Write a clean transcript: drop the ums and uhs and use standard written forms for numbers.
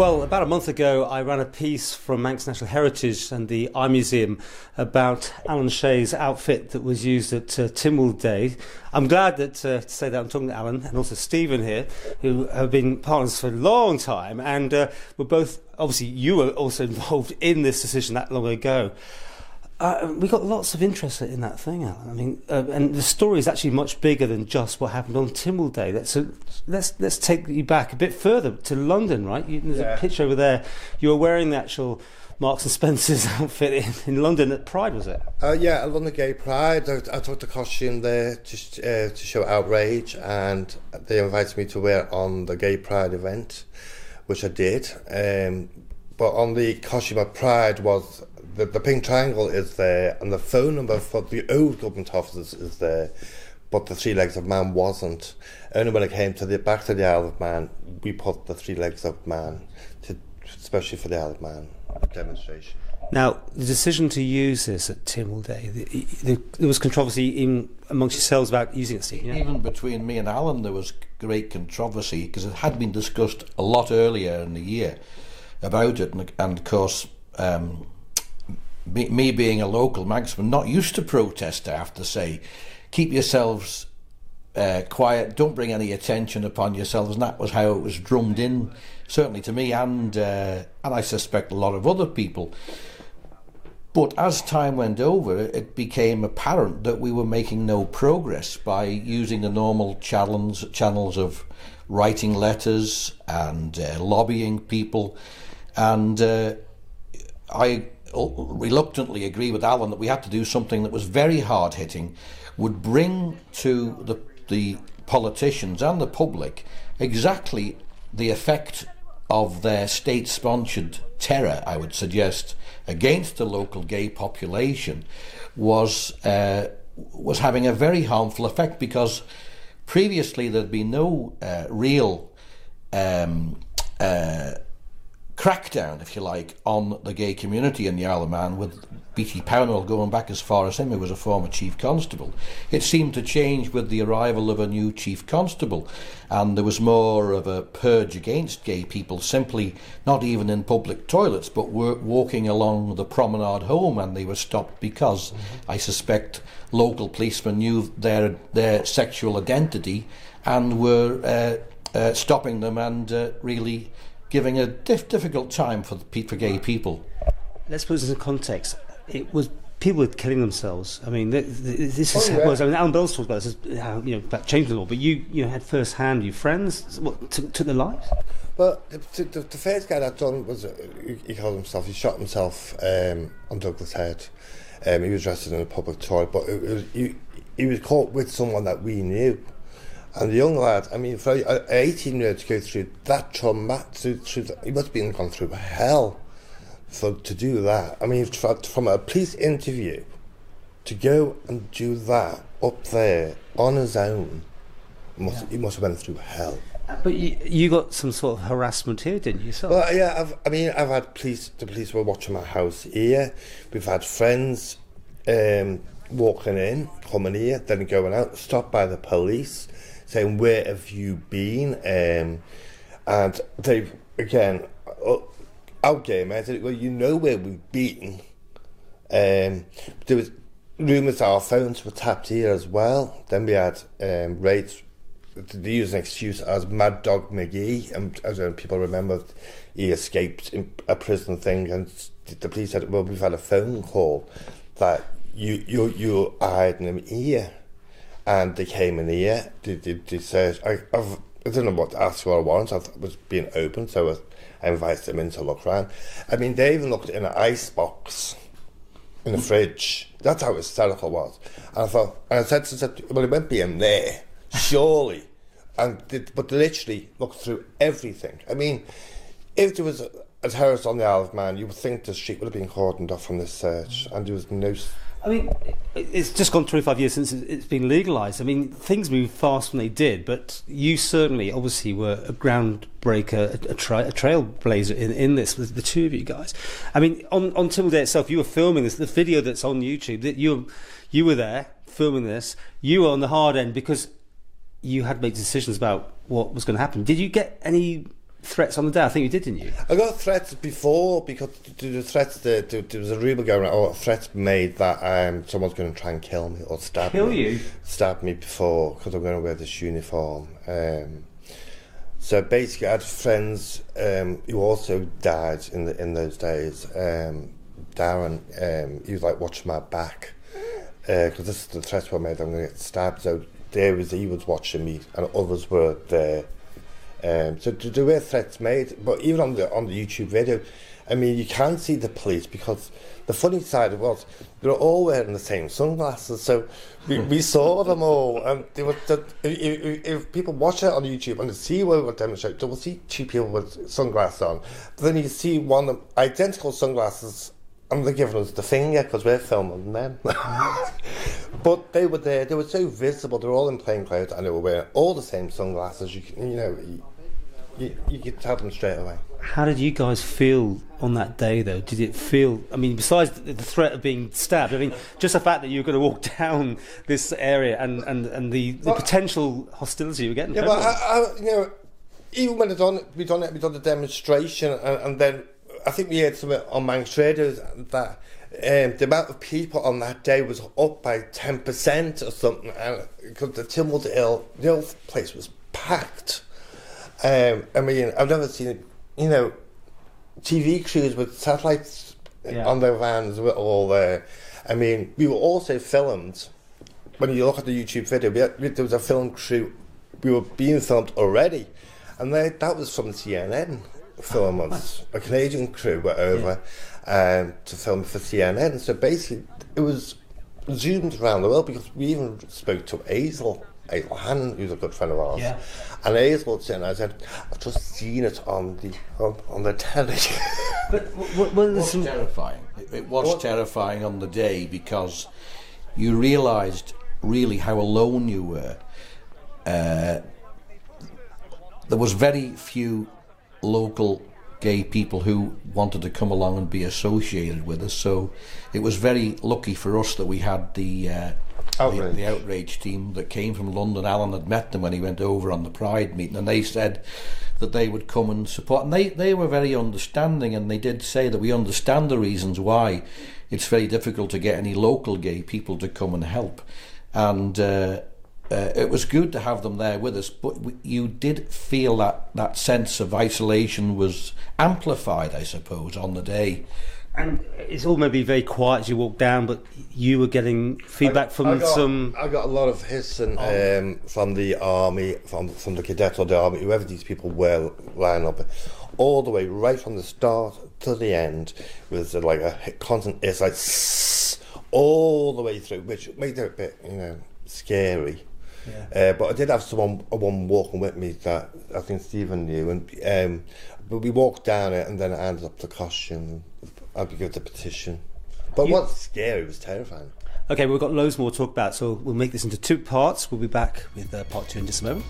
Well, about a month ago, I ran a piece from Manx National Heritage and the Eye Museum about Alan Shea's outfit that was used at Tynwald Day. I'm glad that to say that I'm talking to Alan and also Stephen here, who have been partners for a long time, and we're both, obviously, you were also involved in this decision that long ago. We got lots of interest in that thing, Alan. I mean, and the story is actually much bigger than just what happened on Tynwald Day. So let's take you back a bit further to London, right? There's a picture over there. You were wearing the actual Marks and Spencer's outfit in London at Pride, was it? Yeah, at London Gay Pride. I took the costume there to show outrage, and they invited me to wear it on the Gay Pride event, which I did. But on the costume at Pride was the pink triangle is there, and the phone number for the old government offices is there, but the three legs of man wasn't. Only when it came to back to the Isle of Man, we put the three legs of man, especially for the Isle of Man demonstration. Now, the decision to use this at Tynwald Day, there was controversy amongst yourselves about using it, Steve. Yeah? Even between me and Alan, there was great controversy because it had been discussed a lot earlier in the year about it, and of course, me being a local Manxman, not used to protest, I have to say, keep yourselves quiet, don't bring any attention upon yourselves, and that was how it was drummed in, certainly to me, and I suspect a lot of other people. But as time went over, it became apparent that we were making no progress by using the normal channels of writing letters and lobbying people, and I reluctantly agree with Alan that we had to do something that was very hard-hitting, would bring to the politicians and the public exactly the effect of their state-sponsored terror, I would suggest, against the local gay population, was having a very harmful effect, because previously there'd been no real crackdown, if you like, on the gay community in the Isle of Man, with B.T. Pownall going back as far as him, who was a former chief constable. It seemed to change with the arrival of a new chief constable, and there was more of a purge against gay people, simply not even in public toilets, but were walking along the promenade home, and they were stopped because I suspect local policemen knew their sexual identity and were stopping them and really giving a difficult time for gay people. Let's put this in context. It was people were killing themselves. I mean, this is. Well, I mean, Alan Bell's talked about this, about changing the law. But you had first hand. Your friends took their lives. Well, the first guy that done was he killed himself. He shot himself on Douglas Head. He was arrested in a public toilet, but he was caught with someone that we knew. And the young lad, I mean, for an 18-year-old to go through that trauma, he must have been gone through hell to do that. I mean, from a police interview to go and do that up there on his own, he must have went through hell. But you got some sort of harassment here, didn't you, yourself? Well, yeah, I've had the police were watching my house here. We've had friends walking in, coming here, then going out, stopped by the police, saying, "Where have you been?" And they've, again, out game, I said, "Well, you know where we've been." There was rumours our phones were tapped here as well. Then we had raids. They used an excuse as Mad Dog McGee, and as people remember, he escaped in a prison thing, and the police said, "Well, we've had a phone call that you're hiding him here." And they came in here, they said, I don't know what to ask for a warrant, I was being open, so I invited them in to look around. I mean, they even looked in an ice box in the fridge. That's how hysterical it was. And I thought, and I said, well, it won't be in there, surely. But they literally looked through everything. I mean, if there was a terrorist on the Isle of Man, you would think the street would have been cordoned off from this search, and there was no... I mean, it's just gone 25 years since it's been legalised. I mean, things moved fast when they did, but you certainly, obviously, were a groundbreaker, a trailblazer in this, with the two of you guys. I mean, on Tynwald Day itself, you were filming this, the video that's on YouTube, that you were there filming this, you were on the hard end because you had made decisions about what was going to happen. Did you get any threats on the day. I think you did, didn't you? I got threats before because the threats there was a rumour going around, or threats made that someone's going to try and kill me or stab me. Stab me before because I'm going to wear this uniform. So basically, I had friends who also died in those days. Darren, he was like watching my back because this is the threats were made. I'm going to get stabbed. So he was watching me, and others were there. So there were threats made, but even on the YouTube video, I mean, you can see the police because the funny side was they were all wearing the same sunglasses. So we saw them all, and they were. If people watch it on YouTube and they see where we're demonstrating, they will see two people with sunglasses on. But then you see one of them identical sunglasses, and they're giving us the finger because we're filming them. But they were there. They were so visible. They were all in plain clothes, and they were wearing all the same sunglasses. You could tell them straight away. How did you guys feel on that day, though? Did it feel? I mean, besides the threat of being stabbed, I mean, just the fact that you were going to walk down this area and the potential hostility you were getting. Yeah, but I even when we done the demonstration, and then I think we heard something on Manx Radio that. The amount of people on that day was up by 10% or something, because the Tynwald Hill place was packed. I mean, I've never seen, TV crews with satellites on their vans were all there. I mean, we were also filmed. When you look at the YouTube video, there was a film crew. We were being filmed already, and that was from CNN. Film us, a Canadian crew were over to film for CNN. So basically, it was zoomed around the world because we even spoke to Hazel Hannon, who's a good friend of ours. Yeah. And Hazel would say, and I said, I've just seen it on the telly. But it was terrifying. It was terrifying on the day because you realised really how alone you were. There was very few local gay people who wanted to come along and be associated with us, so it was very lucky for us that we had the outrage team that came from London. Alan had met them when he went over on the Pride meeting, and they said that they would come and support, and they were very understanding, and they did say that we understand the reasons why it's very difficult to get any local gay people to come and help, and it was good to have them there with us, but you did feel that sense of isolation was amplified, I suppose, on the day. And it's all maybe very quiet as you walk down, but you were getting feedback from some... I got a lot of hissing from the army, from the cadets or the army, whoever these people were lining up, all the way, right from the start to the end, was like a constant hiss, like all the way through, which made it a bit, scary. Yeah. But I did have one walking with me that I think Stephen knew, and but we walked down it, and then I ended up the costume. I'd be good at the petition. But what's scary was terrifying. Okay, we've got loads more to talk about, so we'll make this into 2 parts. We'll be back with part 2 in just a moment.